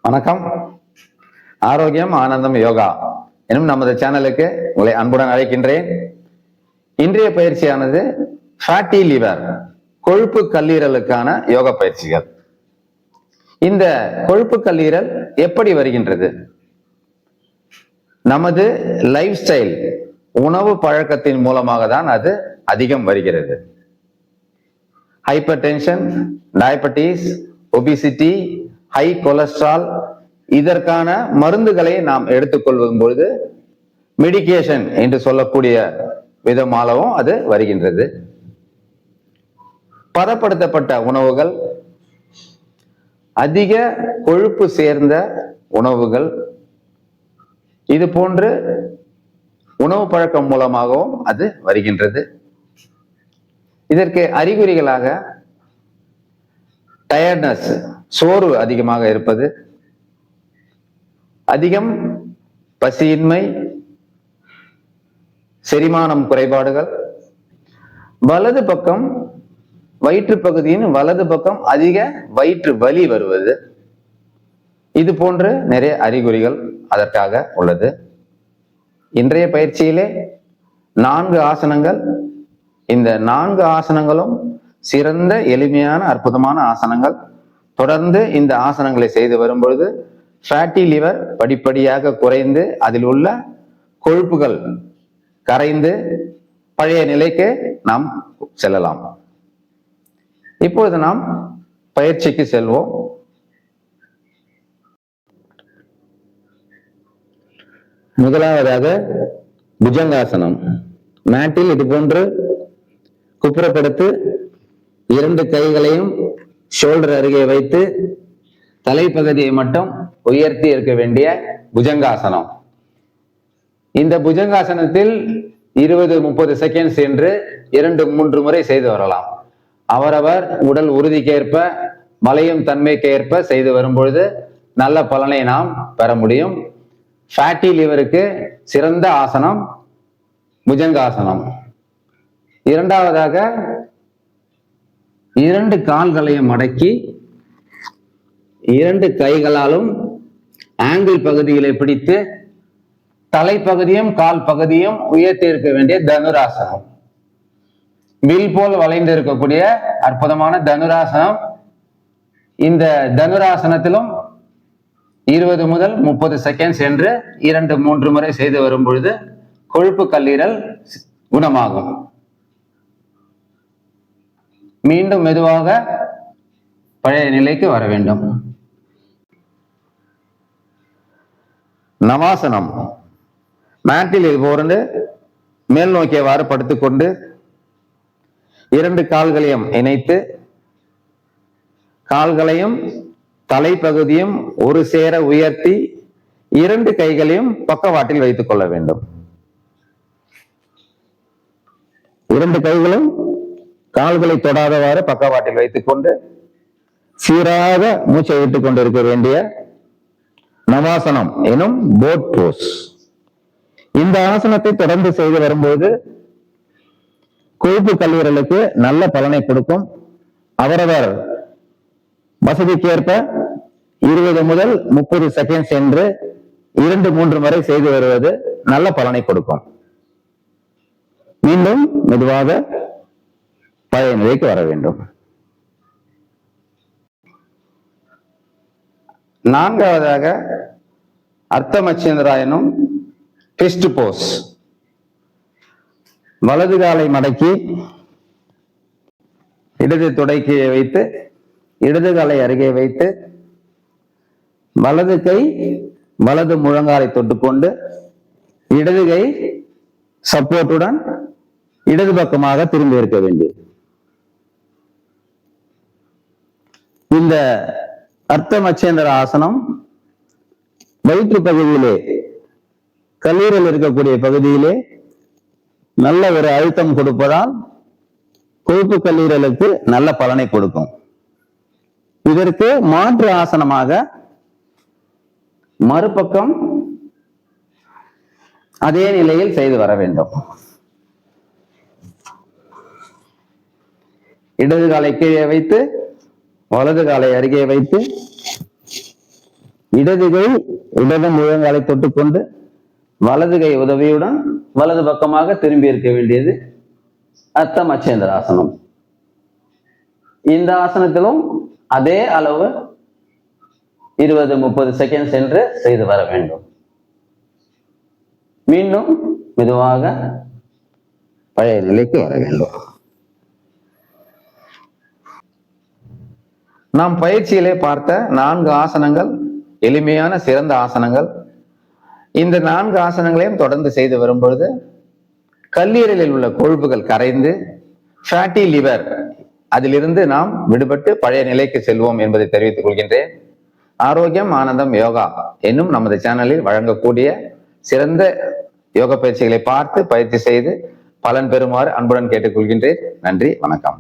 வணக்கம். ஆரோக்கியம் ஆனந்தம் யோகா எனும் நமது சேனலுக்கு உங்களை அன்புடன் அழைக்கின்றேன். இன்றைய பயிற்சியானது ஃபேட்டி லிவர், கொழுப்பு கல்லீரலுக்கான யோகா பயிற்சிகள். இந்த கொழுப்பு கல்லீரல் எப்படி வருகின்றது? நமது லைஃப் ஸ்டைல், உணவு பழக்கத்தின் மூலமாக தான் அது அதிகம் வருகிறது. Hyper tension, diabetes, obesity, high cholesterol, இதற்கான மருந்துகளை நாம் எடுத்துக்கொள்ளும் பொழுது மெடிகேஷன் என்று சொல்லக்கூடிய விதமாகவும் அது வருகின்றது. பதப்படுத்தப்பட்ட உணவுகள், அதிக கொழுப்பு சேர்ந்த உணவுகள், இது போன்று உணவு பழக்கம் மூலமாகவும் அது வருகின்றது. இதற்கு அறிகுறிகளாக டயர்ட்னஸ், சோர்வு அதிகமாக இருப்பது, அதிகம் பசியின்மை, செரிமானம் குறைபாடுகள், வலது பக்கம் வயிற்று பகுதியின் வலது பக்கம் அதிக வயிற்று வலி வருவது, இது போன்ற நிறைய அறிகுறிகள் அதற்காக உள்ளது. இன்றைய பயிற்சியிலே 4 ஆசனங்கள். இந்த 4 ஆசனங்களும் சிறந்த எளிமையான அற்புதமான ஆசனங்கள். தொடர்ந்து இந்த ஆசனங்களை செய்து வரும்பொழுது ஃபேட்டி லிவர் படிப்படியாக குறைந்து அதில் உள்ள கொழுப்புகள் கரைந்து பழைய நிலைக்கு நாம் செல்லலாம். இப்பொழுது நாம் பயிற்சிக்கு செல்வோம். முதலாவதாக புஜங்காசனம். மேட்டில் இது போன்று குப்புறப்படுத்து 2 கைகளையும் ஷோல்டர் அருகே வைத்து தலைப்பகுதியை மட்டும் உயர்த்தி இருக்க வேண்டிய புஜங்காசனம். இந்த புஜங்காசனத்தில் 20-30 செகண்ட்ஸ் என்று 2-3 முறை செய்து வரலாம். அவரவர் உடல் உறுதிக்கேற்ப, மலையும் தன்மைக்கேற்ப செய்து வரும்பொழுது நல்ல பலனை நாம் பெற முடியும். ஃபேட்டி லிவருக்கு சிறந்த ஆசனம் புஜங்காசனம். இரண்டாவதாக 2 கால்களையும் மடக்கி 2 கைகளாலும் ஆங்கிள் பகுதிகளை பிடித்து தலைப்பகுதியும் கால் பகுதியும் உயர்த்தி இருக்க வேண்டிய தனுராசனம். வில் போல் வளைந்து இருக்கக்கூடிய அற்புதமான தனுராசனம். இந்த தனுராசனத்திலும் 20-30 செகண்ட்ஸ் என்று 2-3 முறை செய்து வரும் பொழுது கொழுப்பு கல்லீரல் குணமாகும். மீண்டும் மெதுவாக பழைய நிலைக்கு வர வேண்டும். நவாசனம். மேட்டில் இது போன்று மேல் நோக்கியவாறு படுத்துக்கொண்டு 2 கால்களையும் இணைத்து கால்களையும் தலைப்பகுதியும் ஒரு சேர உயர்த்தி 2 கைகளையும் பக்கவாட்டில் வைத்துக் கொள்ள வேண்டும். 2 கைகளும் கால்களை தொடாதவாறு பக்கவாட்டில் வைத்துக் கொண்டு சீராக மூச்சை விட்டுக் கொண்டிருக்க வேண்டிய நவாசனம் எனும் போட் போஸ். இந்த ஆசனத்தை தொடர்ந்து செய்து வரும்போது கொழுப்பு கல்லீரலுக்கு நல்ல பலனை கொடுக்கும். அவரவர் வசதிக்கேற்ப 20-30 செகண்ட்ஸ் என்று 2-3 முறை செய்து வருவது நல்ல பலனை கொடுக்கும். மீண்டும் மெதுவாக பழைய நிலைக்கு வர வேண்டும். 4வதாக அர்த்தமச்சேந்திரா எனும் ட்விஸ்ட் போஸ். வலது காலை மடக்கி இடது துடைக்கையை வைத்து இடது காலை அருகே வைத்து வலது கை வலது முழங்காலை தொட்டுக்கொண்டு இடது கை சப்போர்ட்டுடன் இடது பக்கமாக திரும்பி இருக்க வேண்டியது. இந்த அர்த்தமச்சேந்திர ஆசனம் வயிற்று பகுதியிலே, கல்லீரல் இருக்கக்கூடிய பகுதியிலே நல்ல ஒரு அழுத்தம் கொடுப்பதால் கொழுப்பு கல்லீரலுக்கு நல்ல பலனை கொடுக்கும். இதற்கு மாற்று ஆசனமாக மறுபக்கம் அதே நிலையில் செய்து வர வேண்டும். இடது காலை கீழே வைத்து வலது காலை அருகே வைத்து இடது கை இடது முழங்காலை தொட்டுக்கொண்டு வலது கை உதவியுடன் வலது பக்கமாக திரும்பி இருக்க வேண்டியது அர்த்த மச்சேந்திராசனம். இந்த ஆசனத்திலும் அதே அளவு 20-30 செகண்ட் சென்று செய்து வர வேண்டும். மீண்டும் மெதுவாக பழைய நிலைக்கு வர வேண்டும். நாம் பயிற்சியிலே பார்த்த 4 ஆசனங்கள் எளிமையான சிறந்த ஆசனங்கள். இந்த 4 ஆசனங்களையும் தொடர்ந்து செய்து வரும் பொழுது கல்லீரலில் உள்ள கொழுப்புகள் கரைந்து ஃபேட்டி லிவர் அதிலிருந்து நாம் விடுபட்டு பழைய நிலைக்கு செல்வோம் என்பதை தெரிவித்துக் கொள்கின்றேன். ஆரோக்கியம் ஆனந்தம் யோகா என்னும் நமது சேனலில் வழங்கக்கூடிய சிறந்த யோக பயிற்சிகளை பார்த்து பயிற்சி செய்து பலன் பெறுமாறு அன்புடன் கேட்டுக்கொள்கின்றேன். நன்றி, வணக்கம்.